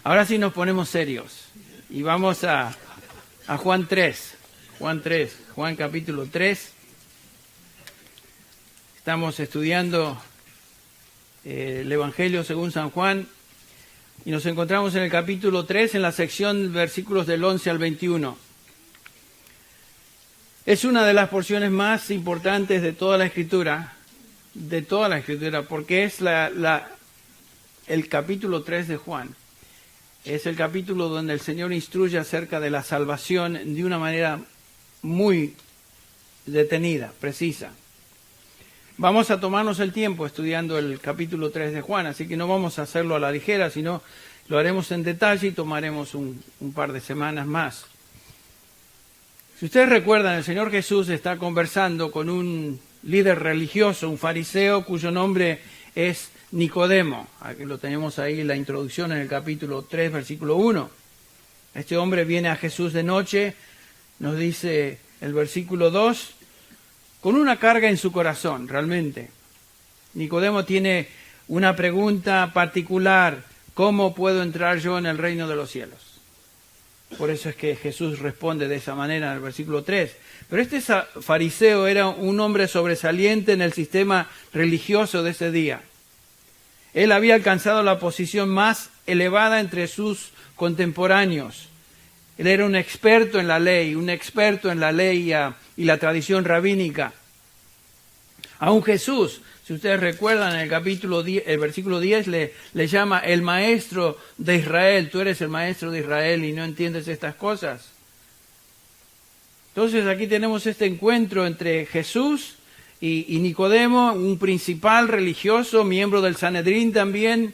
Ahora sí nos ponemos serios y vamos a Juan 3, Juan capítulo 3. Estamos estudiando el Evangelio según San Juan y nos encontramos en el capítulo 3 en la sección versículos del 11 al 21. Es una de las porciones más importantes de toda la Escritura, porque es el capítulo 3 de Juan. Es el capítulo donde el Señor instruye acerca de la salvación de una manera muy detenida, precisa. Vamos a tomarnos el tiempo estudiando el capítulo 3 de Juan, así que no vamos a hacerlo a la ligera, sino lo haremos en detalle y tomaremos un par de semanas más. Si ustedes recuerdan, el Señor Jesús está conversando con un líder religioso, un fariseo cuyo nombre es Nicodemo. Aquí lo tenemos ahí, la introducción en el capítulo 3, versículo 1. Este hombre viene a Jesús de noche, nos dice el versículo 2, con una carga en su corazón, realmente. Nicodemo tiene una pregunta particular: ¿cómo puedo entrar yo en el reino de los cielos? Por eso es que Jesús responde de esa manera en el versículo 3. Pero este fariseo era un hombre sobresaliente en el sistema religioso de ese día. Él había alcanzado la posición más elevada entre sus contemporáneos. Él era un experto en la ley y la tradición rabínica. Aún Jesús, si ustedes recuerdan, en el capítulo 10, el versículo 10 le llama el maestro de Israel. Tú eres el maestro de Israel y no entiendes estas cosas. Entonces aquí tenemos este encuentro entre Jesús y Nicodemo, un principal religioso, miembro del Sanedrín también.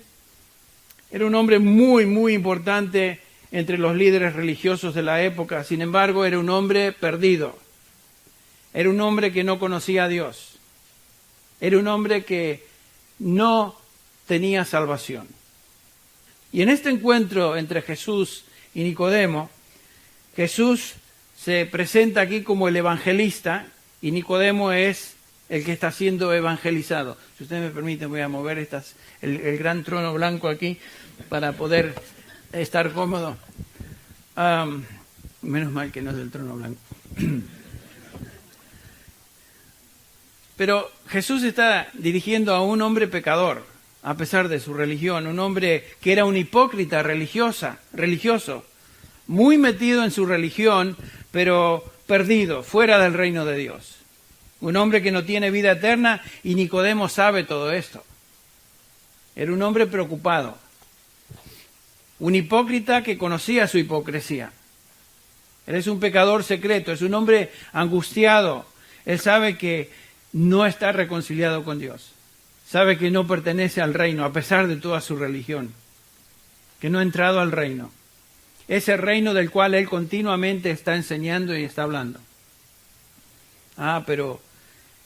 Era un hombre muy, muy importante entre los líderes religiosos de la época. Sin embargo, era un hombre perdido. Era un hombre que no conocía a Dios. Era un hombre que no tenía salvación. Y en este encuentro entre Jesús y Nicodemo, Jesús se presenta aquí como el evangelista y Nicodemo es el que está siendo evangelizado. Si ustedes me permiten, voy a mover el gran trono blanco aquí para poder estar cómodo. Menos mal que no es del trono blanco. Pero Jesús está dirigiendo a un hombre pecador, a pesar de su religión, un hombre que era un hipócrita religioso, muy metido en su religión, pero perdido, fuera del reino de Dios. Un hombre que no tiene vida eterna, y Nicodemo sabe todo esto. Era un hombre preocupado, un hipócrita que conocía su hipocresía. Él es un pecador secreto, es un hombre angustiado. Él sabe que no está reconciliado con Dios. Sabe que no pertenece al reino, a pesar de toda su religión. Que no ha entrado al reino. Ese reino del cual él continuamente está enseñando y está hablando. Pero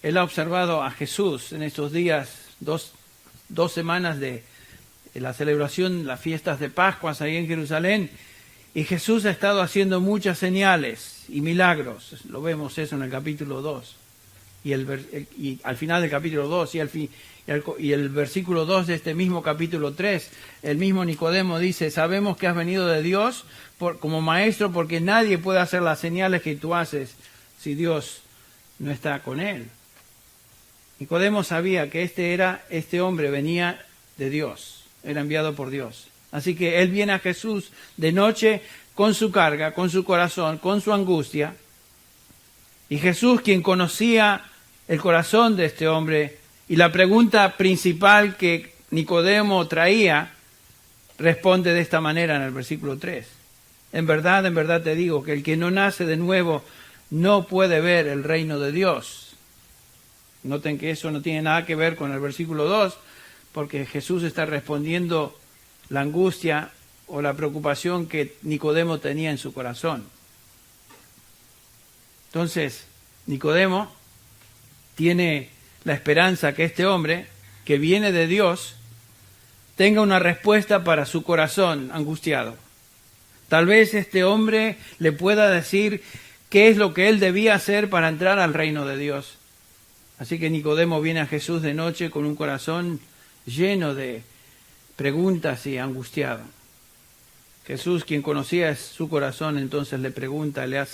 él ha observado a Jesús en estos días, dos semanas de la celebración, las fiestas de Pascuas ahí en Jerusalén, y Jesús ha estado haciendo muchas señales y milagros. Lo vemos eso en el capítulo 2. Y al final del capítulo 2 y el versículo 2 de este mismo capítulo 3, el mismo Nicodemo dice: sabemos que has venido de Dios como maestro, porque nadie puede hacer las señales que tú haces si Dios no está con él. Nicodemo sabía que este hombre venía de Dios, era enviado por Dios. Así que él viene a Jesús de noche con su carga, con su corazón, con su angustia. Y Jesús, quien conocía el corazón de este hombre, y la pregunta principal que Nicodemo traía, responde de esta manera en el versículo 3. En verdad te digo que el que no nace de nuevo no puede ver el reino de Dios. Noten que eso no tiene nada que ver con el versículo 2, porque Jesús está respondiendo la angustia o la preocupación que Nicodemo tenía en su corazón. Entonces, Nicodemo tiene la esperanza que este hombre, que viene de Dios, tenga una respuesta para su corazón angustiado. Tal vez este hombre le pueda decir qué es lo que él debía hacer para entrar al reino de Dios. Así que Nicodemo viene a Jesús de noche con un corazón lleno de preguntas y angustiado. Jesús, quien conocía su corazón, entonces le pregunta, le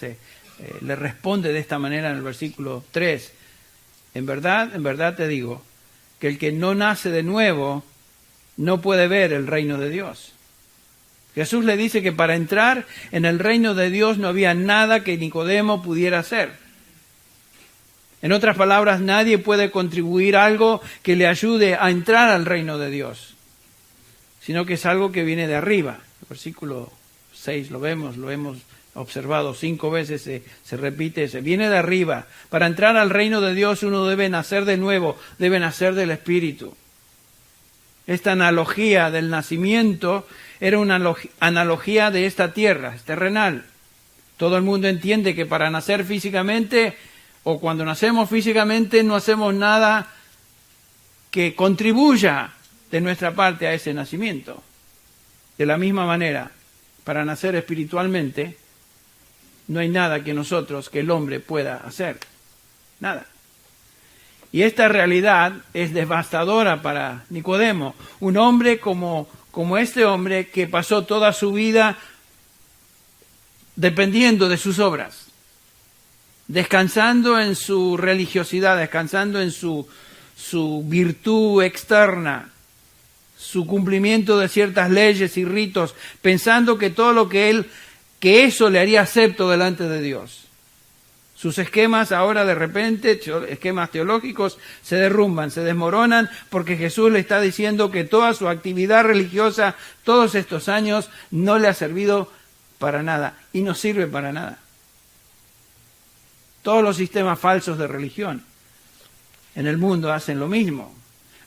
responde de esta manera en el versículo 3. En verdad te digo, que el que no nace de nuevo no puede ver el reino de Dios. Jesús le dice que para entrar en el reino de Dios no había nada que Nicodemo pudiera hacer. En otras palabras, nadie puede contribuir algo que le ayude a entrar al reino de Dios, sino que es algo que viene de arriba. El versículo 6 lo hemos observado 5 veces, se repite, se viene de arriba. Para entrar al reino de Dios uno debe nacer de nuevo, debe nacer del Espíritu. Esta analogía del nacimiento era una analogía de esta tierra, es terrenal. Todo el mundo entiende que para nacer físicamente, o cuando nacemos físicamente, no hacemos nada que contribuya de nuestra parte a ese nacimiento. De la misma manera, para nacer espiritualmente, no hay nada que el hombre pueda hacer. Nada. Y esta realidad es devastadora para Nicodemo, un hombre como este hombre que pasó toda su vida dependiendo de sus obras, descansando en su religiosidad, descansando en su virtud externa, su cumplimiento de ciertas leyes y ritos, pensando que todo lo que eso le haría acepto delante de Dios. Sus esquemas ahora de repente, esquemas teológicos, se derrumban, se desmoronan, porque Jesús le está diciendo que toda su actividad religiosa, todos estos años, no le ha servido para nada y no sirve para nada. Todos los sistemas falsos de religión en el mundo hacen lo mismo.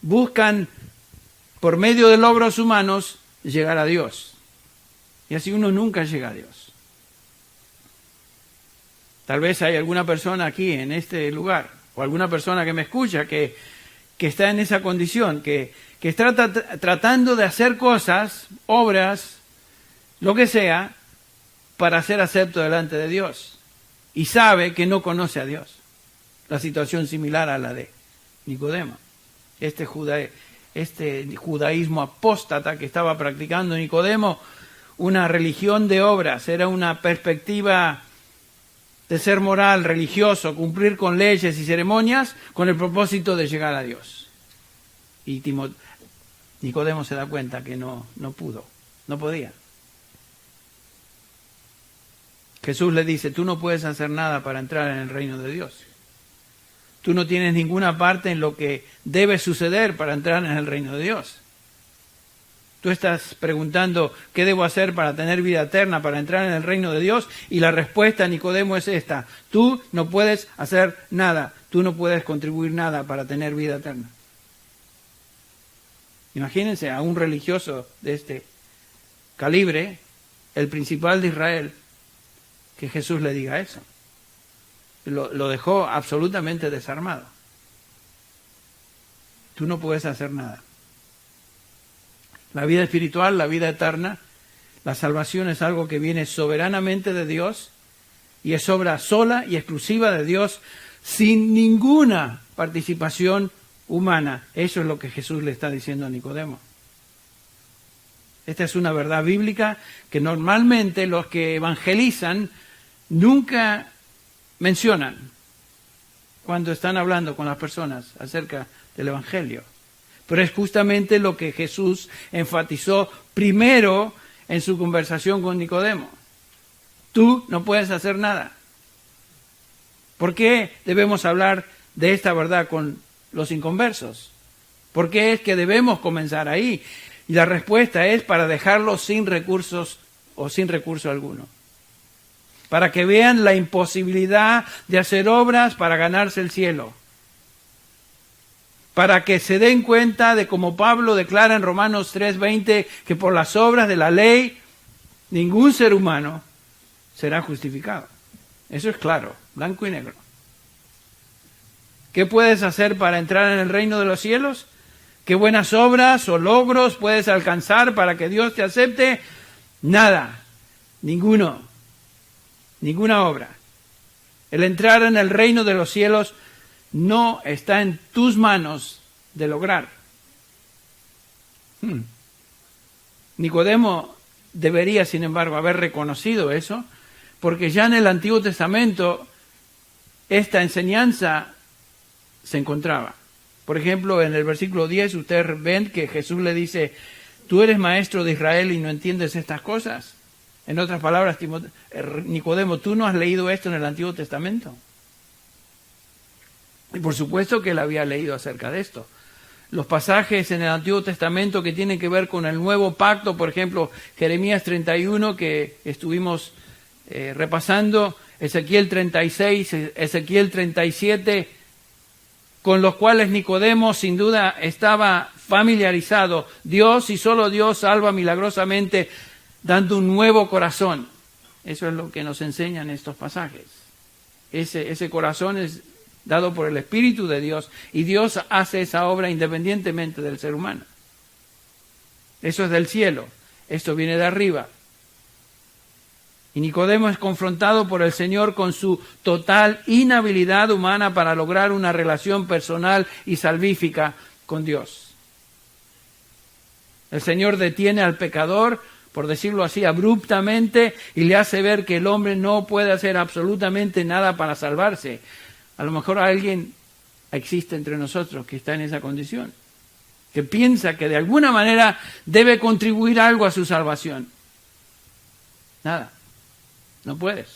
Buscan, por medio de logros humanos, llegar a Dios. Y así uno nunca llega a Dios. Tal vez hay alguna persona aquí en este lugar, o alguna persona que me escucha, que está en esa condición, que está tratando de hacer cosas, obras, lo que sea, para ser acepto delante de Dios. Y sabe que no conoce a Dios. La situación similar a la de Nicodemo. Este judaísmo apóstata que estaba practicando Nicodemo, una religión de obras, era una perspectiva de ser moral, religioso, cumplir con leyes y ceremonias con el propósito de llegar a Dios. Y Nicodemo se da cuenta que no pudo, no podía. Jesús le dice, tú no puedes hacer nada para entrar en el reino de Dios. Tú no tienes ninguna parte en lo que debe suceder para entrar en el reino de Dios. Tú estás preguntando, ¿qué debo hacer para tener vida eterna, para entrar en el reino de Dios? Y la respuesta, Nicodemo, es esta. Tú no puedes hacer nada. Tú no puedes contribuir nada para tener vida eterna. Imagínense a un religioso de este calibre, el principal de Israel, que Jesús le diga eso. Lo dejó absolutamente desarmado. Tú no puedes hacer nada. La vida espiritual, la vida eterna, la salvación es algo que viene soberanamente de Dios y es obra sola y exclusiva de Dios sin ninguna participación humana. Eso es lo que Jesús le está diciendo a Nicodemo. Esta es una verdad bíblica que normalmente los que evangelizan nunca mencionan cuando están hablando con las personas acerca del Evangelio. Pero es justamente lo que Jesús enfatizó primero en su conversación con Nicodemo. Tú no puedes hacer nada. ¿Por qué debemos hablar de esta verdad con los inconversos? ¿Por qué es que debemos comenzar ahí? Y la respuesta es para dejarlos sin recursos o sin recurso alguno. Para que vean la imposibilidad de hacer obras para ganarse el cielo. Para que se den cuenta de como Pablo declara en Romanos 3:20 que por las obras de la ley ningún ser humano será justificado. Eso es claro, blanco y negro. ¿Qué puedes hacer para entrar en el reino de los cielos? ¿Qué buenas obras o logros puedes alcanzar para que Dios te acepte? Nada, ninguna obra. El entrar en el reino de los cielos no está en tus manos de lograr. Nicodemo debería, sin embargo, haber reconocido eso, porque ya en el Antiguo Testamento esta enseñanza se encontraba. Por ejemplo, en el versículo 10 ustedes ven que Jesús le dice, ¿tú eres maestro de Israel y no entiendes estas cosas? En otras palabras, Nicodemo, ¿tú no has leído esto en el Antiguo Testamento? Y por supuesto que él había leído acerca de esto. Los pasajes en el Antiguo Testamento que tienen que ver con el nuevo pacto, por ejemplo, Jeremías 31, que estuvimos repasando, Ezequiel 36, Ezequiel 37, con los cuales Nicodemo sin duda estaba familiarizado. Dios y solo Dios salva milagrosamente dando un nuevo corazón. Eso es lo que nos enseñan estos pasajes. Ese corazón es dado por el Espíritu de Dios, y Dios hace esa obra independientemente del ser humano. Eso es del cielo, esto viene de arriba. Y Nicodemo es confrontado por el Señor con su total inhabilidad humana para lograr una relación personal y salvífica con Dios. El Señor detiene al pecador, por decirlo así, abruptamente, y le hace ver que el hombre no puede hacer absolutamente nada para salvarse. A lo mejor alguien existe entre nosotros que está en esa condición, que piensa que de alguna manera debe contribuir algo a su salvación. Nada, no puedes.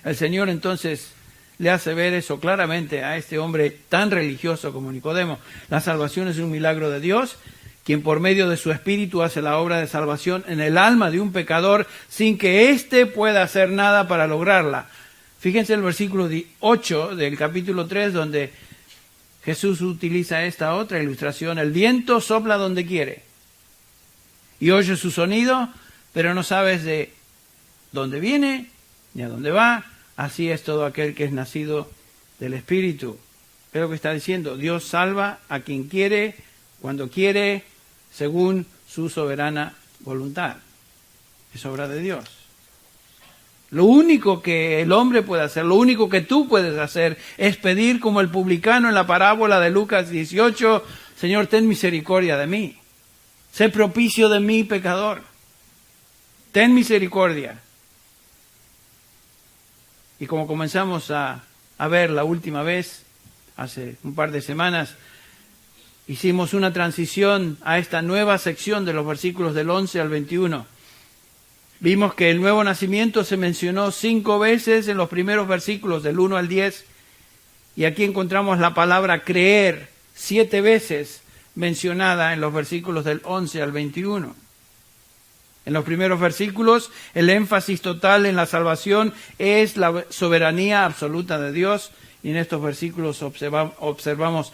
El Señor entonces le hace ver eso claramente a este hombre tan religioso como Nicodemo. La salvación es un milagro de Dios, quien por medio de su Espíritu hace la obra de salvación en el alma de un pecador sin que éste pueda hacer nada para lograrla. Fíjense el versículo 8 del capítulo 3, donde Jesús utiliza esta otra ilustración. El viento sopla donde quiere y oyes su sonido, pero no sabes de dónde viene ni a dónde va. Así es todo aquel que es nacido del Espíritu. Es lo que está diciendo. Dios salva a quien quiere, cuando quiere, según su soberana voluntad. Es obra de Dios. Lo único que el hombre puede hacer, lo único que tú puedes hacer, es pedir como el publicano en la parábola de Lucas 18, Señor, ten misericordia de mí. Sé propicio de mí, pecador. Ten misericordia. Y como comenzamos a ver la última vez, hace un par de semanas, hicimos una transición a esta nueva sección de los versículos del 11 al 21. Vimos que el nuevo nacimiento se mencionó 5 veces en los primeros versículos del 1 al 10, y aquí encontramos la palabra creer 7 veces mencionada en los versículos del 11 al 21. En los primeros versículos, el énfasis total en la salvación es la soberanía absoluta de Dios, y en estos versículos observamos,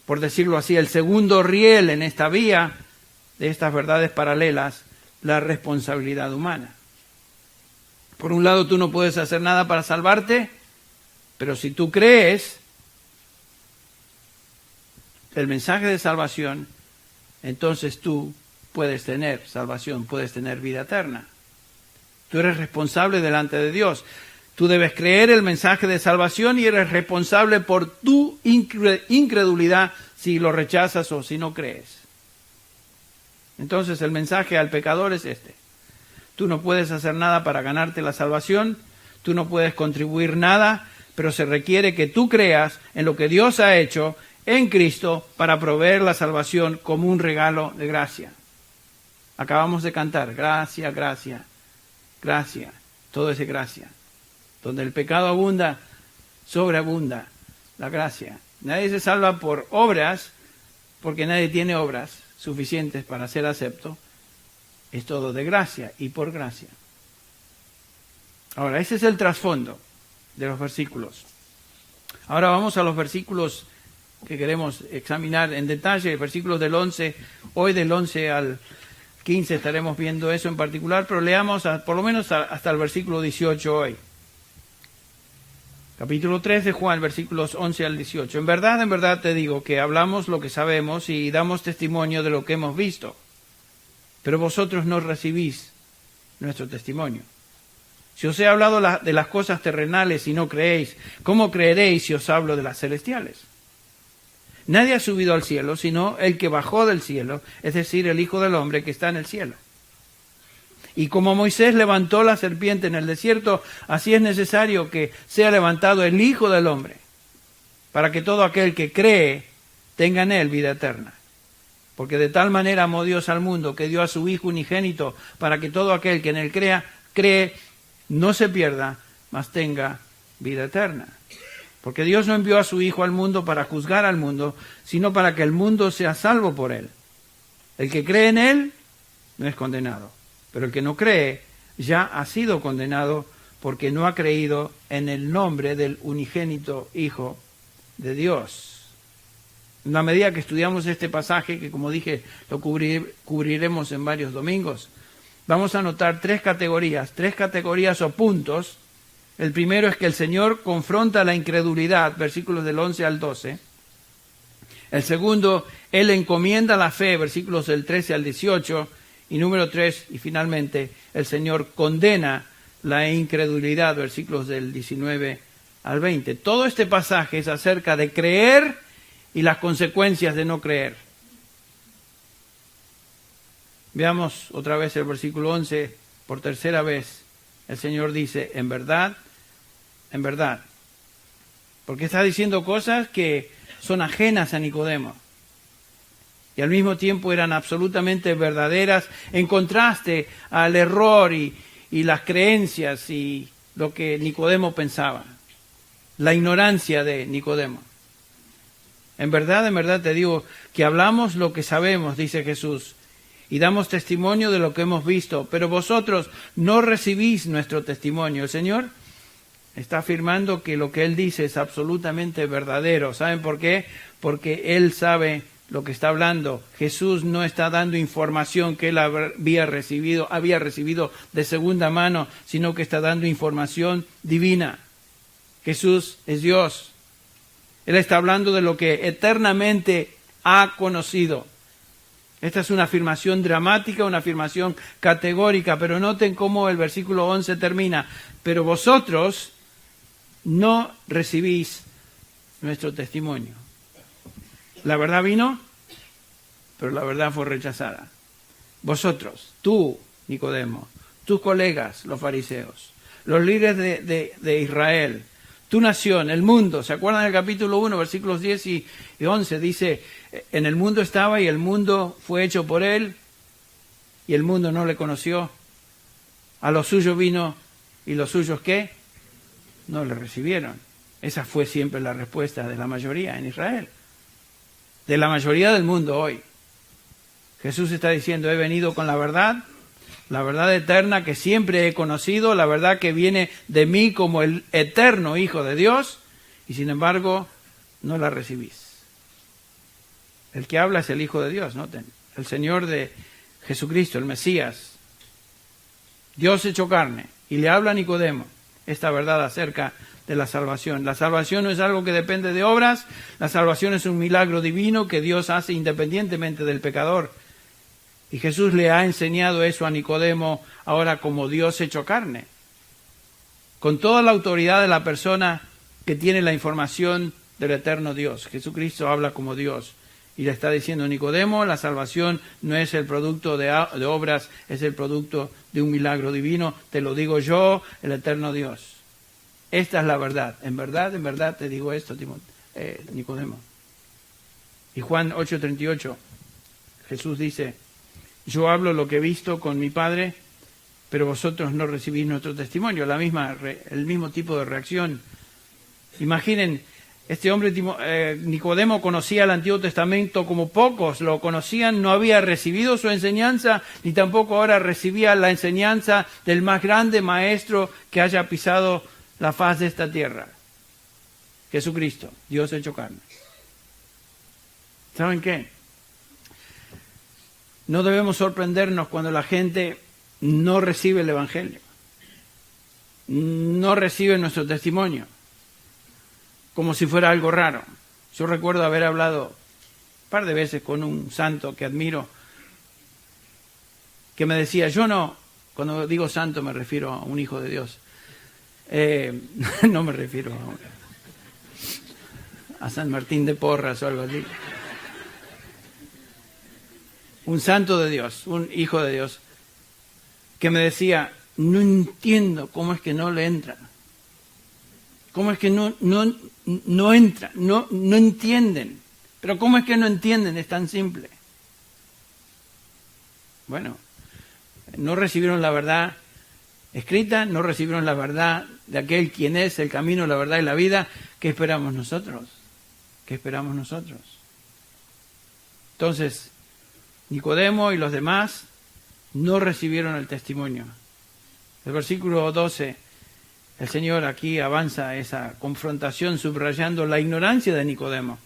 por decirlo así, el segundo riel en esta vía de estas verdades paralelas, la responsabilidad humana. Por un lado, tú no puedes hacer nada para salvarte, pero si tú crees el mensaje de salvación, entonces tú puedes tener salvación, puedes tener vida eterna. Tú eres responsable delante de Dios. Tú debes creer el mensaje de salvación y eres responsable por tu incredulidad si lo rechazas o si no crees. Entonces el mensaje al pecador es este. Tú no puedes hacer nada para ganarte la salvación, tú no puedes contribuir nada, pero se requiere que tú creas en lo que Dios ha hecho en Cristo para proveer la salvación como un regalo de gracia. Acabamos de cantar, gracia, gracia, gracia, todo es de gracia. Donde el pecado abunda, sobreabunda la gracia. Nadie se salva por obras, porque nadie tiene obras suficientes para ser acepto. Es todo de gracia y por gracia. Ahora, ese es el trasfondo de los versículos. Ahora vamos a los versículos que queremos examinar en detalle, versículos del 11, hoy del 11 al 15 estaremos viendo eso en particular, pero leamos por lo menos hasta el versículo 18 hoy. Capítulo 3 de Juan, versículos 11 al 18. En verdad te digo que hablamos lo que sabemos y damos testimonio de lo que hemos visto, pero vosotros no recibís nuestro testimonio. Si os he hablado de las cosas terrenales y no creéis, ¿cómo creeréis si os hablo de las celestiales? Nadie ha subido al cielo, sino el que bajó del cielo, es decir, el Hijo del Hombre que está en el cielo. Y como Moisés levantó la serpiente en el desierto, así es necesario que sea levantado el Hijo del Hombre, para que todo aquel que cree tenga en él vida eterna. Porque de tal manera amó Dios al mundo, que dio a su Hijo unigénito, para que todo aquel que en él cree, no se pierda, mas tenga vida eterna. Porque Dios no envió a su Hijo al mundo para juzgar al mundo, sino para que el mundo sea salvo por él. El que cree en él no es condenado, pero el que no cree ya ha sido condenado porque no ha creído en el nombre del unigénito Hijo de Dios. En la medida que estudiamos este pasaje, que como dije lo cubriremos en varios domingos, vamos a notar tres categorías o puntos. El primero es que el Señor confronta la incredulidad, versículos del 11 al 12. El segundo, Él encomienda la fe, versículos del 13 al 18. Y número 3, y finalmente, el Señor condena la incredulidad, versículos del 19 al 20. Todo este pasaje es acerca de creer y las consecuencias de no creer. Veamos otra vez el versículo 11, por tercera vez. El Señor dice, en verdad, porque está diciendo cosas que son ajenas a Nicodemo y al mismo tiempo eran absolutamente verdaderas en contraste al error y las creencias y lo que Nicodemo pensaba, la ignorancia de Nicodemo. En verdad te digo que hablamos lo que sabemos, dice Jesús, y damos testimonio de lo que hemos visto, pero vosotros no recibís nuestro testimonio. El Señor está afirmando que lo que Él dice es absolutamente verdadero. ¿Saben por qué? Porque Él sabe lo que está hablando. Jesús no está dando información que Él había recibido de segunda mano, sino que está dando información divina. Jesús es Dios. Él está hablando de lo que eternamente ha conocido. Esta es una afirmación dramática, una afirmación categórica, pero noten cómo el versículo 11 termina. Pero vosotros no recibís nuestro testimonio. La verdad vino, pero la verdad fue rechazada. Vosotros, tú, Nicodemo, tus colegas, los fariseos, los líderes de Israel, tu nación, el mundo. ¿Se acuerdan del capítulo 1, versículos 10 y 11? Dice, en el mundo estaba y el mundo fue hecho por él y el mundo no le conoció. A los suyos vino y los suyos, ¿qué? No le recibieron. Esa fue siempre la respuesta de la mayoría en Israel. De la mayoría del mundo hoy. Jesús está diciendo, he venido con la verdad eterna que siempre he conocido, la verdad que viene de mí como el eterno Hijo de Dios, y sin embargo no la recibís. El que habla es el Hijo de Dios, noten, el Señor de Jesucristo, el Mesías, Dios hecho carne, y le habla a Nicodemo esta verdad acerca de la salvación. La salvación no es algo que depende de obras, la salvación es un milagro divino que Dios hace independientemente del pecador. Y Jesús le ha enseñado eso a Nicodemo ahora como Dios hecho carne, con toda la autoridad de la persona que tiene la información del eterno Dios. Jesucristo habla como Dios y le está diciendo, Nicodemo, la salvación no es el producto de obras, es el producto de un milagro divino. Te lo digo yo, el eterno Dios. Esta es la verdad. En verdad te digo esto, Nicodemo. Y Juan 8:38, Jesús dice, yo hablo lo que he visto con mi Padre, pero vosotros no recibís nuestro testimonio. El mismo tipo de reacción. Imaginen, este hombre, Nicodemo, conocía el Antiguo Testamento como pocos lo conocían, no había recibido su enseñanza, ni tampoco ahora recibía la enseñanza del más grande maestro que haya pisado la faz de esta tierra. Jesucristo, Dios hecho carne. ¿Saben qué? No debemos sorprendernos cuando la gente no recibe el Evangelio, no recibe nuestro testimonio, como si fuera algo raro. Yo recuerdo haber hablado un par de veces con un santo que admiro, que me decía, yo no, cuando digo santo me refiero a un hijo de Dios, no me refiero a San Martín de Porras o algo así. Un santo de Dios, un hijo de Dios, que me decía, no entiendo cómo es que no le entra. ¿Cómo es que no entra? No entienden. Pero ¿cómo es que no entienden? Es tan simple. Bueno, no recibieron la verdad escrita, no recibieron la verdad de aquel quien es el camino, la verdad y la vida. ¿Qué esperamos nosotros? ¿Qué esperamos nosotros? Entonces, Nicodemo y los demás no recibieron el testimonio. El versículo 12, el Señor aquí avanza esa confrontación subrayando la ignorancia de Nicodemo.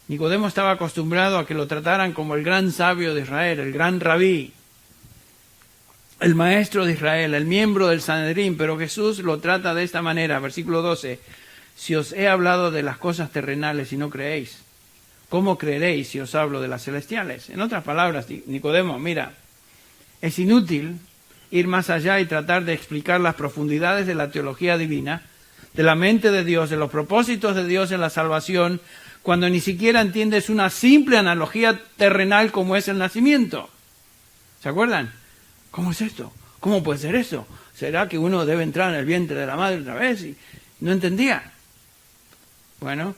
Nicodemo estaba acostumbrado a que lo trataran como el gran sabio de Israel, el gran rabí, el maestro de Israel, el miembro del Sanedrín, pero Jesús lo trata de esta manera, versículo 12, si os he hablado de las cosas terrenales y no creéis, ¿cómo creeréis si os hablo de las celestiales? En otras palabras, Nicodemo, mira, es inútil ir más allá y tratar de explicar las profundidades de la teología divina, de la mente de Dios, de los propósitos de Dios en la salvación, cuando ni siquiera entiendes una simple analogía terrenal como es el nacimiento. ¿Se acuerdan? ¿Cómo es esto? ¿Cómo puede ser eso? ¿Será que uno debe entrar en el vientre de la madre otra vez? Y no entendía. Bueno,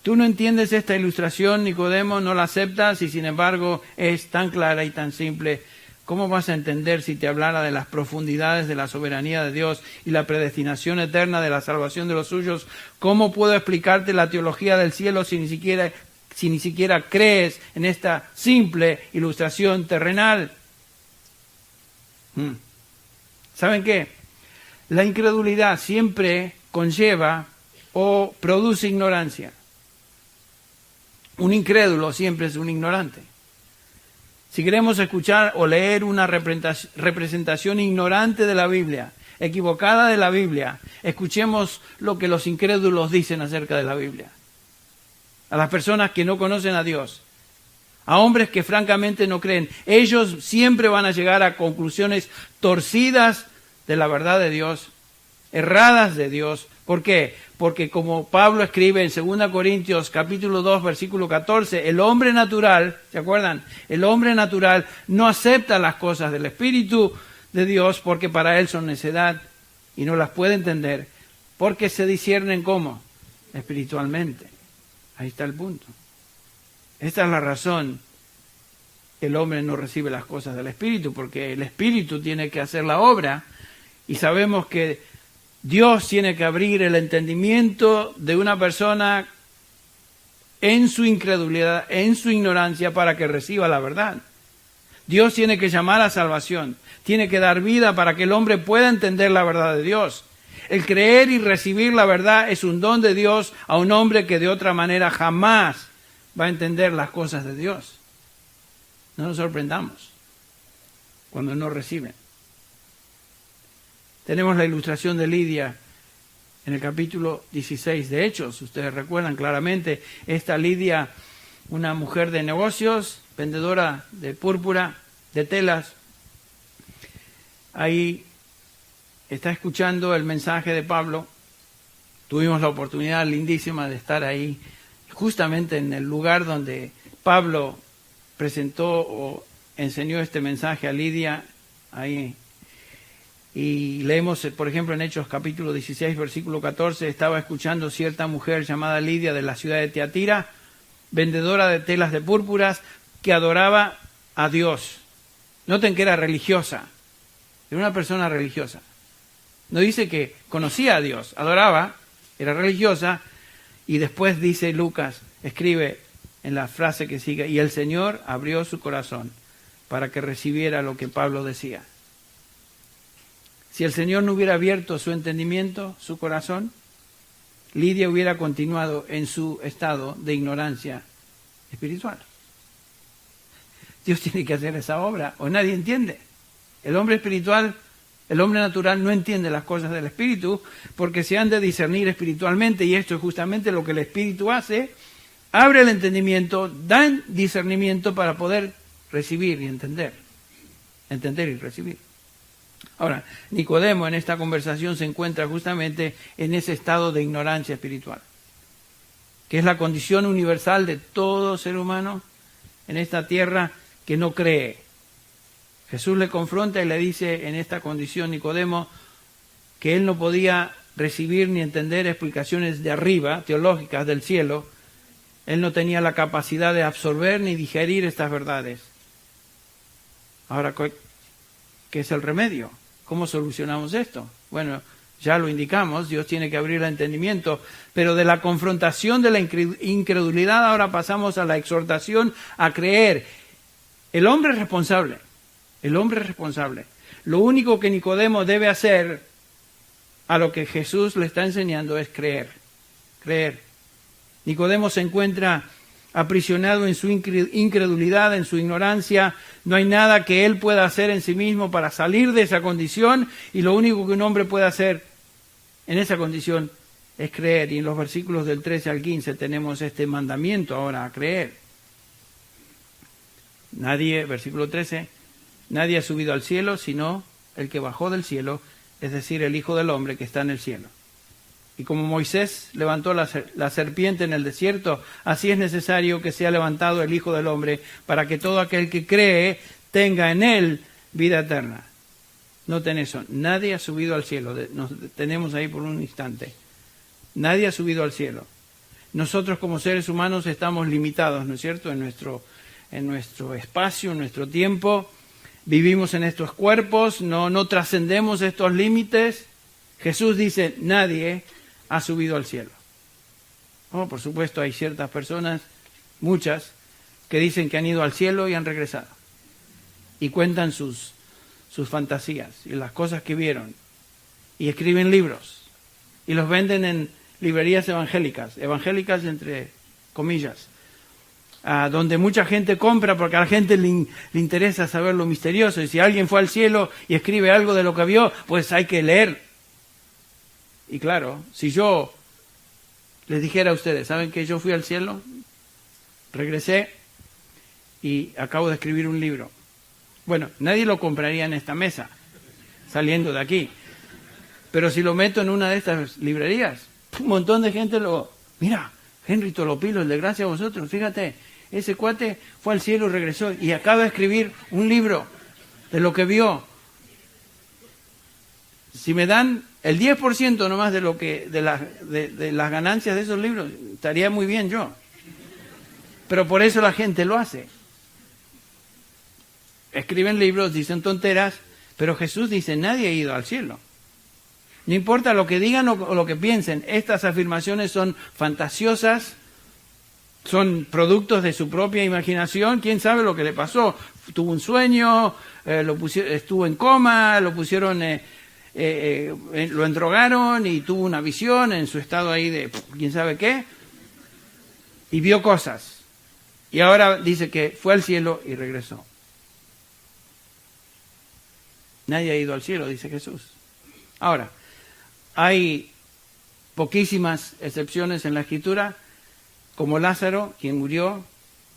tú no entiendes esta ilustración, Nicodemo, no la aceptas y sin embargo es tan clara y tan simple. ¿Cómo vas a entender si te hablara de las profundidades de la soberanía de Dios y la predestinación eterna de la salvación de los suyos? ¿Cómo puedo explicarte la teología del cielo si ni siquiera crees en esta simple ilustración terrenal? ¿Saben qué? La incredulidad siempre conlleva o produce ignorancia. Un incrédulo siempre es un ignorante. Si queremos escuchar o leer una representación ignorante de la Biblia, equivocada de la Biblia, escuchemos lo que los incrédulos dicen acerca de la Biblia. A las personas que no conocen a Dios, a hombres que francamente no creen, ellos siempre van a llegar a conclusiones torcidas de la verdad de Dios, erradas de Dios. ¿Por qué? Porque como Pablo escribe en 2 Corintios capítulo 2 versículo 14, el hombre natural, ¿se acuerdan? El hombre natural no acepta las cosas del Espíritu de Dios porque para él son necedad y no las puede entender porque se disciernen ¿cómo? Espiritualmente. Ahí está el punto. Esta es la razón que el hombre no recibe las cosas del Espíritu, porque el Espíritu tiene que hacer la obra y sabemos que Dios tiene que abrir el entendimiento de una persona en su incredulidad, en su ignorancia, para que reciba la verdad. Dios tiene que llamar a salvación, tiene que dar vida para que el hombre pueda entender la verdad de Dios. El creer y recibir la verdad es un don de Dios a un hombre que de otra manera jamás va a entender las cosas de Dios. No nos sorprendamos cuando no reciben. Tenemos la ilustración de Lidia en el capítulo 16 de Hechos. Ustedes recuerdan claramente, esta Lidia, una mujer de negocios, vendedora de púrpura, de telas, ahí está escuchando el mensaje de Pablo. Tuvimos la oportunidad lindísima de estar ahí, justamente en el lugar donde Pablo presentó o enseñó este mensaje a Lidia, ahí. Y leemos, por ejemplo, en Hechos capítulo 16, versículo 14, estaba escuchando cierta mujer llamada Lidia de la ciudad de Tiatira, vendedora de telas de púrpuras, que adoraba a Dios. Noten que era religiosa, era una persona religiosa. No dice que conocía a Dios, adoraba, era religiosa, y después dice Lucas, escribe en la frase que sigue, y el Señor abrió su corazón para que recibiera lo que Pablo decía. Si el Señor no hubiera abierto su entendimiento, su corazón, Lidia hubiera continuado en su estado de ignorancia espiritual. Dios tiene que hacer esa obra, o nadie entiende. El hombre espiritual, el hombre natural no entiende las cosas del Espíritu porque se han de discernir espiritualmente, y esto es justamente lo que el Espíritu hace. Abre el entendimiento, da discernimiento para poder recibir y entender y recibir. Ahora, Nicodemo en esta conversación se encuentra justamente en ese estado de ignorancia espiritual. que es la condición universal de todo ser humano en esta tierra que no cree. Jesús le confronta y le dice en esta condición Nicodemo que él no podía recibir ni entender explicaciones de arriba, teológicas del cielo. Él no tenía la capacidad de absorber ni digerir estas verdades. Ahora, ¿qué es el remedio? ¿Cómo solucionamos esto? Bueno, ya lo indicamos, Dios tiene que abrir el entendimiento, pero de la confrontación de la incredulidad ahora pasamos a la exhortación a creer. El hombre es responsable, el hombre es responsable. Lo único que Nicodemo debe hacer a lo que Jesús le está enseñando es creer, creer. Nicodemo se encuentra aprisionado en su incredulidad, en su ignorancia. No hay nada que él pueda hacer en sí mismo para salir de esa condición, y lo único que un hombre puede hacer en esa condición es creer. Y en los versículos del 13 al 15 tenemos este mandamiento ahora a creer. Nadie, versículo 13, nadie ha subido al cielo sino el que bajó del cielo, es decir, el Hijo del Hombre que está en el cielo. Y como Moisés levantó la serpiente en el desierto, así es necesario que sea levantado el Hijo del Hombre para que todo aquel que cree tenga en él vida eterna. Noten eso, nadie ha subido al cielo. Nos detenemos ahí por un instante. Nadie ha subido al cielo. Nosotros como seres humanos estamos limitados, ¿no es cierto?, en nuestro espacio, en nuestro tiempo. Vivimos en estos cuerpos, no trascendemos estos límites. Jesús dice, nadie ha subido al cielo. Oh, por supuesto, hay ciertas personas, muchas, que dicen que han ido al cielo y han regresado. Y cuentan sus fantasías y las cosas que vieron. Y escriben libros. Y los venden en librerías evangélicas entre comillas, donde mucha gente compra porque a la gente le interesa saber lo misterioso. Y si alguien fue al cielo y escribe algo de lo que vio, pues hay que leer. Y claro, si yo les dijera a ustedes, ¿saben que yo fui al cielo? Regresé y acabo de escribir un libro. Bueno, nadie lo compraría en esta mesa, saliendo de aquí. Pero si lo meto en una de estas librerías, un montón de gente mira, Henry Tolopilo, el de Gracia a Vosotros, fíjate, ese cuate fue al cielo y regresó y acaba de escribir un libro de lo que vio. Si me dan el 10% nomás de las ganancias de esos libros, estaría muy bien yo. Pero por eso la gente lo hace. Escriben libros, dicen tonteras, pero Jesús dice, nadie ha ido al cielo. No importa lo que digan o lo que piensen, estas afirmaciones son fantasiosas, son productos de su propia imaginación. ¿Quién sabe lo que le pasó? Tuvo un sueño, estuvo en coma, lo endrogaron y tuvo una visión en su estado ahí de quién sabe qué, y vio cosas. Y ahora dice que fue al cielo y regresó. Nadie ha ido al cielo, dice Jesús. Ahora, hay poquísimas excepciones en la Escritura, como Lázaro, quien murió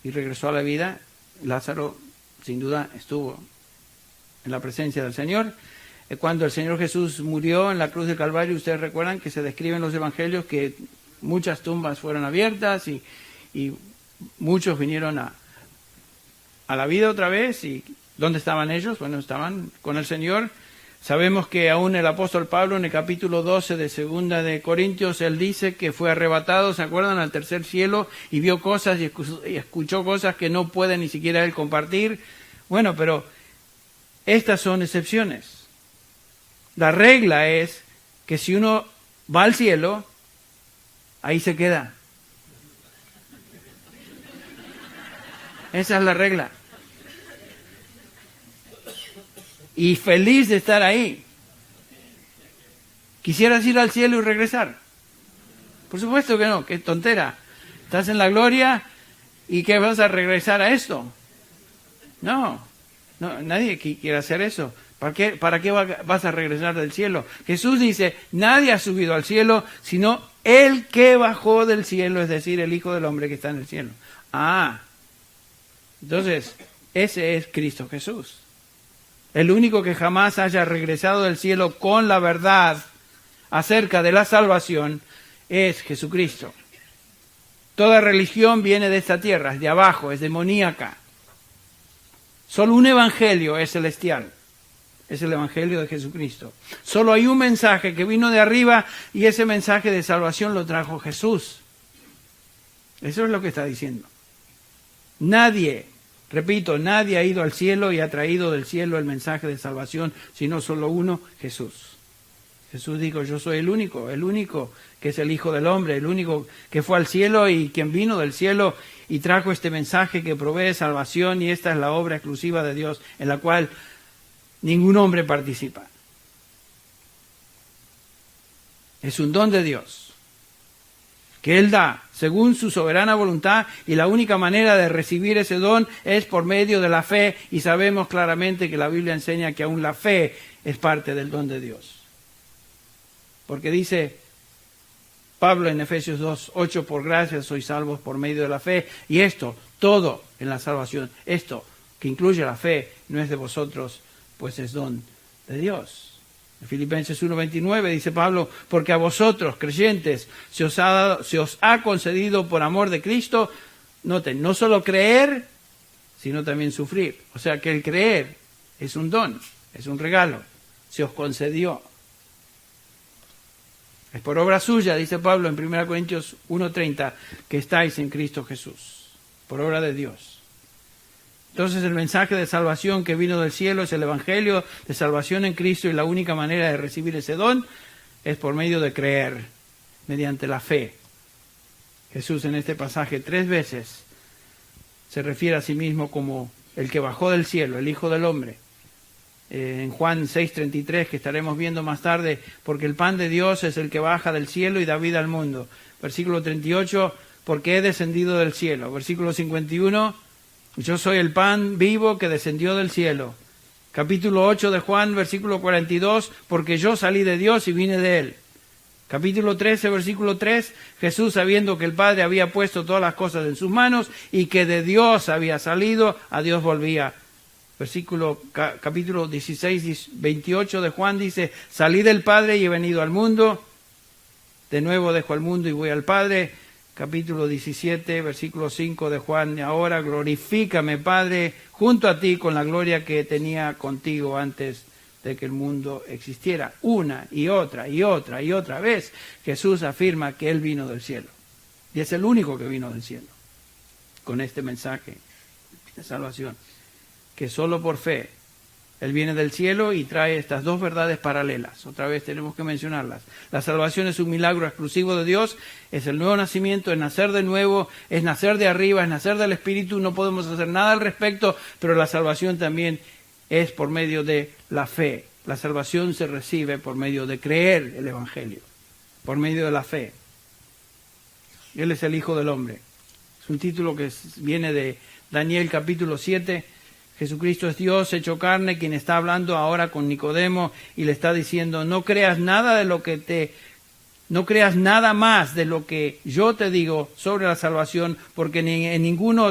y regresó a la vida. Lázaro, sin duda, estuvo en la presencia del Señor. Cuando el Señor Jesús murió en la cruz del Calvario, ustedes recuerdan que se describe en los evangelios que muchas tumbas fueron abiertas y muchos vinieron a la vida otra vez. ¿Y dónde estaban ellos? Bueno, estaban con el Señor. Sabemos que aún el apóstol Pablo en el capítulo 12 de Segunda de Corintios, él dice que fue arrebatado, ¿se acuerdan?, al tercer cielo y vio cosas y escuchó cosas que no puede ni siquiera él compartir. Bueno, pero estas son excepciones. La regla es que si uno va al cielo, ahí se queda. Esa es la regla. Y feliz de estar ahí. ¿Quisieras ir al cielo y regresar? Por supuesto que no, qué tontera. Estás en la gloria y ¿qué vas a regresar a esto? No, nadie quiere hacer eso. ¿Para qué vas a regresar del cielo? Jesús dice, nadie ha subido al cielo, sino el que bajó del cielo, es decir, el Hijo del Hombre que está en el cielo. Entonces, ese es Cristo Jesús. El único que jamás haya regresado del cielo con la verdad acerca de la salvación es Jesucristo. Toda religión viene de esta tierra, es de abajo, es demoníaca. Solo un evangelio es celestial. Es el evangelio de Jesucristo. Solo hay un mensaje que vino de arriba y ese mensaje de salvación lo trajo Jesús. Eso es lo que está diciendo. Nadie, repito, nadie ha ido al cielo y ha traído del cielo el mensaje de salvación, sino solo uno, Jesús. Jesús dijo, yo soy el único que es el Hijo del Hombre, el único que fue al cielo y quien vino del cielo y trajo este mensaje que provee salvación, y esta es la obra exclusiva de Dios en la cual ningún hombre participa. Es un don de Dios que Él da según su soberana voluntad, y la única manera de recibir ese don es por medio de la fe, y sabemos claramente que la Biblia enseña que aún la fe es parte del don de Dios. Porque dice Pablo en Efesios 2:8, por gracia sois salvos por medio de la fe, y esto, todo en la salvación, esto que incluye la fe, no es de vosotros, pues es don de Dios. En Filipenses 1:29 dice Pablo, porque a vosotros, creyentes, se os ha concedido por amor de Cristo, noten, no solo creer, sino también sufrir. O sea que el creer es un don, es un regalo, se os concedió. Es por obra suya, dice Pablo en 1 Corintios 1:30, que estáis en Cristo Jesús, por obra de Dios. Entonces el mensaje de salvación que vino del cielo es el evangelio de salvación en Cristo, y la única manera de recibir ese don es por medio de creer, mediante la fe. Jesús en este pasaje 3 veces se refiere a sí mismo como el que bajó del cielo, el Hijo del Hombre. En Juan 6:33, que estaremos viendo más tarde, porque el pan de Dios es el que baja del cielo y da vida al mundo. Versículo 38, porque he descendido del cielo. Versículo 51, yo soy el pan vivo que descendió del cielo. Capítulo 8 de Juan, versículo 42, porque yo salí de Dios y vine de Él. Capítulo 13, versículo 3, Jesús, sabiendo que el Padre había puesto todas las cosas en sus manos y que de Dios había salido, a Dios volvía. Capítulo 16, 28 de Juan dice, salí del Padre y he venido al mundo, de nuevo dejo al mundo y voy al Padre. Capítulo 17, versículo 5 de Juan, ahora glorifícame, Padre, junto a ti con la gloria que tenía contigo antes de que el mundo existiera. Una y otra y otra y otra vez Jesús afirma que Él vino del cielo. Y es el único que vino del cielo con este mensaje de salvación. Que solo por fe Él viene del cielo y trae estas dos verdades paralelas. Otra vez tenemos que mencionarlas. La salvación es un milagro exclusivo de Dios, es el nuevo nacimiento, es nacer de nuevo, es nacer de arriba, es nacer del Espíritu, no podemos hacer nada al respecto, pero la salvación también es por medio de la fe. La salvación se recibe por medio de creer el Evangelio, por medio de la fe. Él es el Hijo del Hombre. Es un título que viene de Daniel capítulo 7. Jesucristo es Dios hecho carne, quien está hablando ahora con Nicodemo y le está diciendo, no creas nada más de lo que yo te digo sobre la salvación, porque ninguna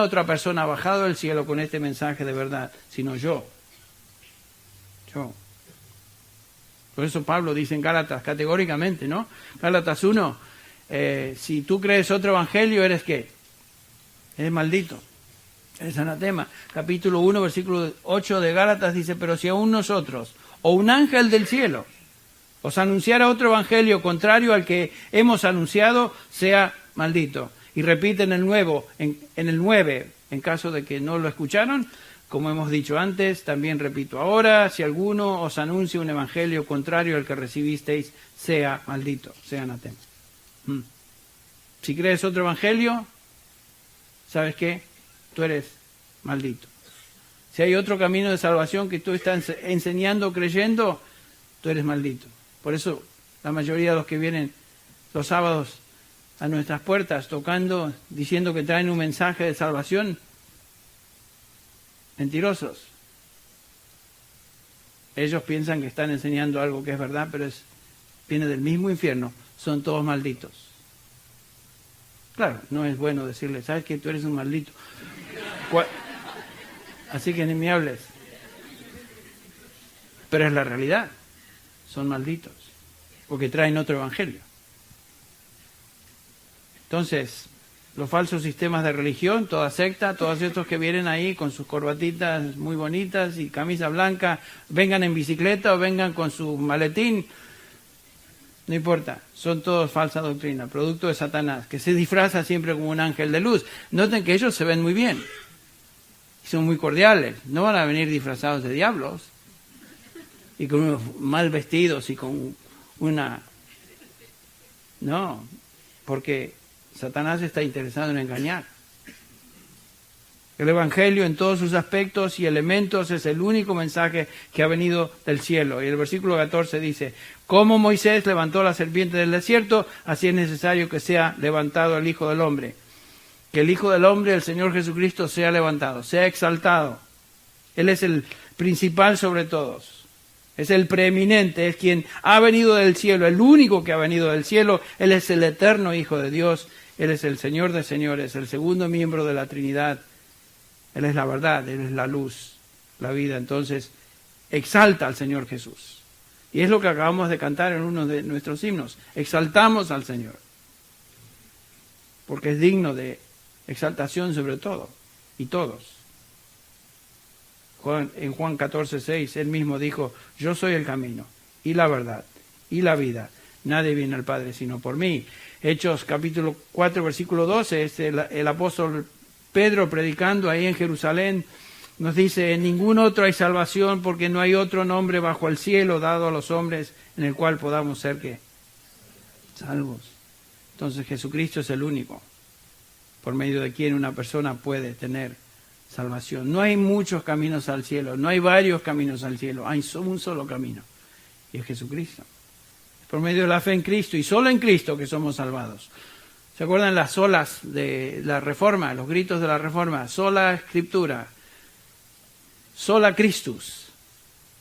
otra persona ha bajado del cielo con este mensaje de verdad, sino yo. Por eso Pablo dice en Gálatas categóricamente, ¿no? Gálatas 1, si tú crees otro evangelio, ¿eres qué? Eres maldito. Es anatema. Capítulo 1, versículo 8 de Gálatas dice, pero si aún nosotros, o un ángel del cielo, os anunciara otro evangelio contrario al que hemos anunciado, sea maldito. Y repite en el 9, en caso de que no lo escucharon, como hemos dicho antes, también repito ahora, si alguno os anuncia un evangelio contrario al que recibisteis, sea maldito, sea anatema. Si crees otro evangelio, ¿sabes qué? Tú eres maldito. Si hay otro camino de salvación que tú estás enseñando, creyendo, tú eres maldito. Por eso la mayoría de los que vienen los sábados a nuestras puertas tocando, diciendo que traen un mensaje de salvación, mentirosos. Ellos piensan que están enseñando algo que es verdad, pero viene del mismo infierno. Son todos malditos. Claro, no es bueno decirle, ¿sabes que tú eres un maldito? Así que ni me hables. Pero es la realidad. Son malditos. Porque traen otro evangelio. Entonces, los falsos sistemas de religión, toda secta, todos estos que vienen ahí con sus corbatitas muy bonitas y camisa blanca, vengan en bicicleta o vengan con su maletín, no importa, son todos falsa doctrina, producto de Satanás, que se disfraza siempre como un ángel de luz. Noten que ellos se ven muy bien, son muy cordiales, no van a venir disfrazados de diablos y con unos mal vestidos y con una... No, porque Satanás está interesado en engañar. El Evangelio en todos sus aspectos y elementos es el único mensaje que ha venido del cielo. Y el versículo 14 dice, como Moisés levantó la serpiente del desierto, así es necesario que sea levantado el Hijo del Hombre. Que el Hijo del Hombre, el Señor Jesucristo, sea levantado, sea exaltado. Él es el principal sobre todos. Es el preeminente, es quien ha venido del cielo, el único que ha venido del cielo. Él es el eterno Hijo de Dios. Él es el Señor de señores, el segundo miembro de la Trinidad. Él es la verdad, Él es la luz, la vida. Entonces, exalta al Señor Jesús. Y es lo que acabamos de cantar en uno de nuestros himnos. Exaltamos al Señor. Porque es digno de exaltación sobre todo y todos. En Juan 14:6, Él mismo dijo, yo soy el camino y la verdad y la vida. Nadie viene al Padre sino por mí. Hechos capítulo 4, versículo 12, es el apóstol Pedro predicando ahí en Jerusalén, nos dice, en ningún otro hay salvación porque no hay otro nombre bajo el cielo dado a los hombres en el cual podamos ser ¿qué? Salvos. Entonces Jesucristo es el único por medio de quien una persona puede tener salvación. No hay muchos caminos al cielo, no hay varios caminos al cielo, hay un solo camino y es Jesucristo. Por medio de la fe en Cristo y solo en Cristo que somos salvados. ¿Se acuerdan las solas de la Reforma, los gritos de la Reforma? Sola Escritura, sola Christus,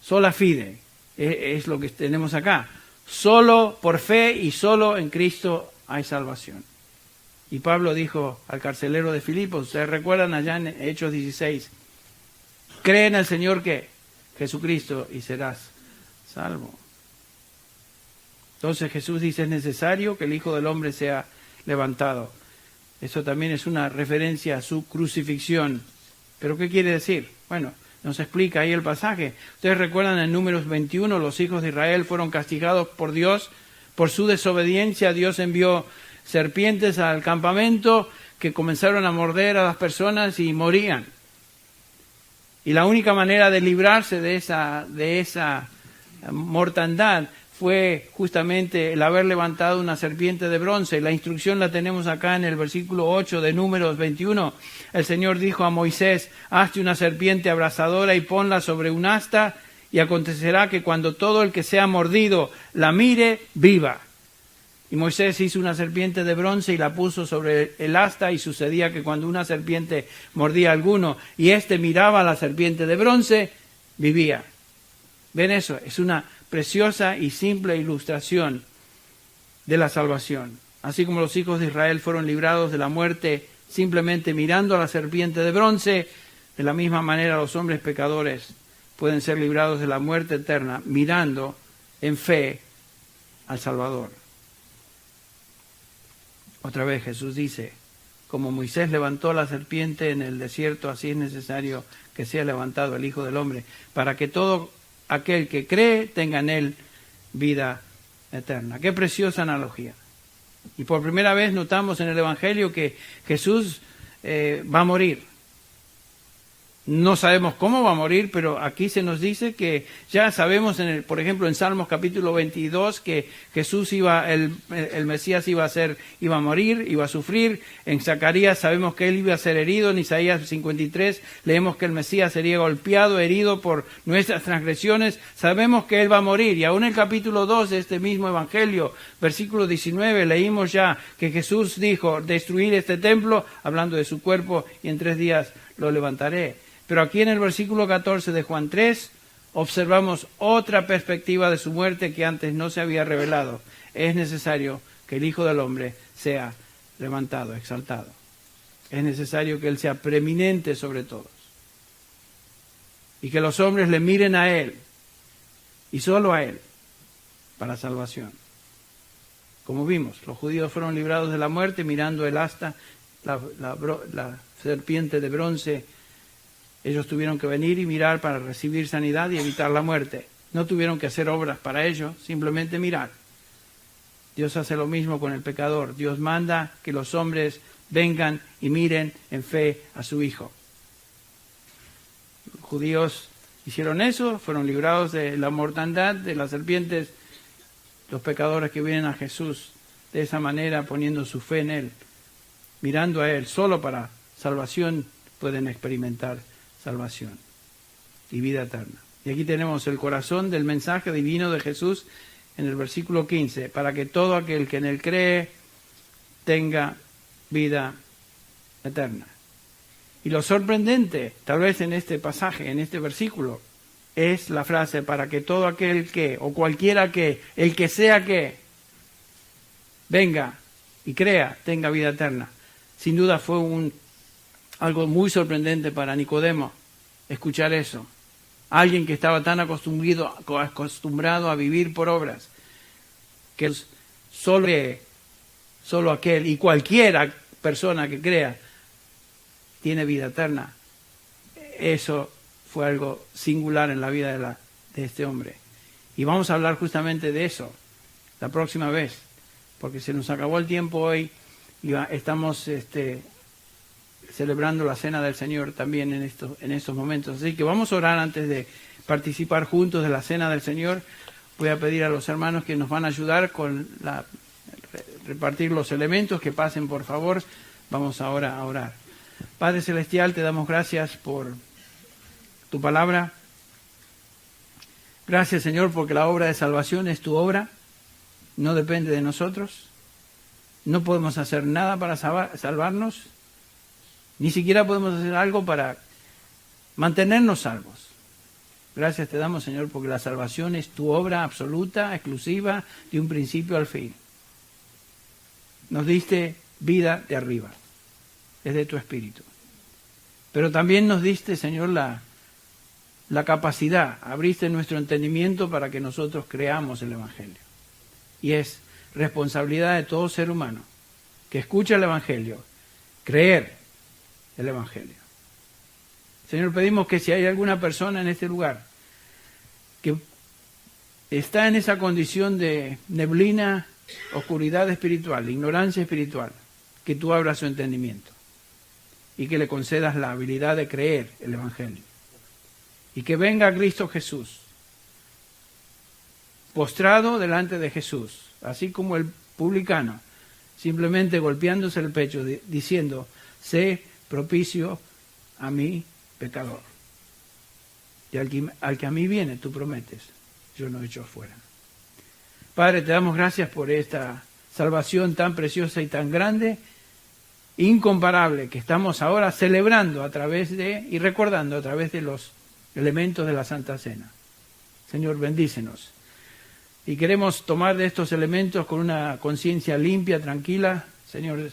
sola fide, es lo que tenemos acá. Solo por fe y solo en Cristo hay salvación. Y Pablo dijo al carcelero de Filipos, ¿se recuerdan allá en Hechos 16? Cree en el Señor que Jesucristo y serás salvo. Entonces Jesús dice, es necesario que el Hijo del Hombre sea levantado. Eso también es una referencia a su crucifixión. ¿Pero qué quiere decir? Bueno, nos explica ahí el pasaje. Ustedes recuerdan en Números 21, los hijos de Israel fueron castigados por Dios por su desobediencia. Dios envió serpientes al campamento que comenzaron a morder a las personas y morían. Y la única manera de librarse de esa mortandad fue justamente el haber levantado una serpiente de bronce. La instrucción la tenemos acá en el versículo 8 de Números 21. El Señor dijo a Moisés, hazte una serpiente abrasadora y ponla sobre un asta, y acontecerá que cuando todo el que sea mordido la mire, viva. Y Moisés hizo una serpiente de bronce y la puso sobre el asta, y sucedía que cuando una serpiente mordía a alguno y éste miraba a la serpiente de bronce, vivía. ¿Ven eso? Es una preciosa y simple ilustración de la salvación. Así como los hijos de Israel fueron librados de la muerte simplemente mirando a la serpiente de bronce, de la misma manera los hombres pecadores pueden ser librados de la muerte eterna mirando en fe al Salvador. Otra vez Jesús dice, como Moisés levantó la serpiente en el desierto, así es necesario que sea levantado el Hijo del Hombre, para que todo aquel que cree tenga en él vida eterna. Qué preciosa analogía. Y por primera vez notamos en el Evangelio que Jesús va a morir. No sabemos cómo va a morir, pero aquí se nos dice que ya sabemos, por ejemplo, en Salmos capítulo 22, que Jesús el Mesías iba a morir, iba a sufrir. En Zacarías sabemos que él iba a ser herido. En Isaías 53 leemos que el Mesías sería golpeado, herido por nuestras transgresiones. Sabemos que él va a morir. Y aún en el capítulo 2 de este mismo Evangelio, versículo 19, leímos ya que Jesús dijo, destruir este templo, hablando de su cuerpo, y en 3 días lo levantaré. Pero aquí en el versículo 14 de Juan 3 observamos otra perspectiva de su muerte que antes no se había revelado. Es necesario que el Hijo del Hombre sea levantado, exaltado. Es necesario que Él sea preeminente sobre todos. Y que los hombres le miren a Él, y solo a Él, para salvación. Como vimos, los judíos fueron librados de la muerte mirando el asta, la serpiente de bronce. Ellos tuvieron que venir y mirar para recibir sanidad y evitar la muerte. No tuvieron que hacer obras para ello, simplemente mirar. Dios hace lo mismo con el pecador. Dios manda que los hombres vengan y miren en fe a su Hijo. Los judíos hicieron eso, fueron librados de la mortandad, de las serpientes. Los pecadores que vienen a Jesús de esa manera, poniendo su fe en Él, mirando a Él solo para salvación, pueden experimentar salvación y vida eterna. Y aquí tenemos el corazón del mensaje divino de Jesús en el versículo 15, para que todo aquel que en Él cree tenga vida eterna. Y lo sorprendente, tal vez en este pasaje, en este versículo, es la frase, para que todo aquel que, o cualquiera que, el que sea que, venga y crea, tenga vida eterna. Sin duda fue algo muy sorprendente para Nicodemo escuchar eso. Alguien que estaba tan acostumbrado a vivir por obras, que solo aquel y cualquiera persona que crea tiene vida eterna. Eso fue algo singular en la vida de este hombre. Y vamos a hablar justamente de eso la próxima vez, porque se nos acabó el tiempo hoy y estamos celebrando la Cena del Señor también en estos momentos. Así que vamos a orar antes de participar juntos de la Cena del Señor. Voy a pedir a los hermanos que nos van a ayudar con repartir los elementos, que pasen por favor. Vamos ahora a orar. Padre Celestial, te damos gracias por tu palabra. Gracias, Señor, porque la obra de salvación es tu obra, no depende de nosotros. No podemos hacer nada para salvarnos, ni siquiera podemos hacer algo para mantenernos salvos. Gracias te damos, Señor, porque la salvación es tu obra absoluta, exclusiva, de un principio al fin. Nos diste vida de arriba, es de tu Espíritu. Pero también nos diste, Señor, la capacidad, abriste nuestro entendimiento para que nosotros creamos el Evangelio. Y es responsabilidad de todo ser humano que escucha el Evangelio, creer el Evangelio. Señor, pedimos que si hay alguna persona en este lugar que está en esa condición de neblina, oscuridad espiritual, ignorancia espiritual, que tú abras su entendimiento y que le concedas la habilidad de creer el Evangelio. Y que venga Cristo Jesús, postrado delante de Jesús, así como el publicano, simplemente golpeándose el pecho, diciendo, sé propicio a mi pecador. Y al que a mí viene, tú prometes, yo no echo afuera. Padre, te damos gracias por esta salvación tan preciosa y tan grande, incomparable, que estamos ahora celebrando a través y recordando a través de los elementos de la Santa Cena. Señor, bendícenos. Y queremos tomar de estos elementos con una conciencia limpia, tranquila. Señor,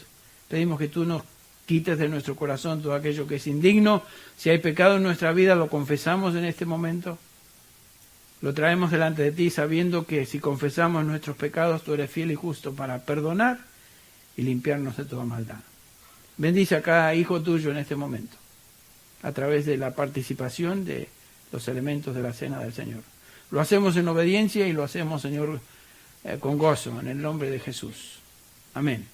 pedimos que tú nos quites de nuestro corazón todo aquello que es indigno. Si hay pecado en nuestra vida, lo confesamos en este momento. Lo traemos delante de ti sabiendo que si confesamos nuestros pecados, tú eres fiel y justo para perdonar y limpiarnos de toda maldad. Bendice a cada hijo tuyo en este momento, a través de la participación de los elementos de la Cena del Señor. Lo hacemos en obediencia y lo hacemos, Señor, con gozo, en el nombre de Jesús. Amén.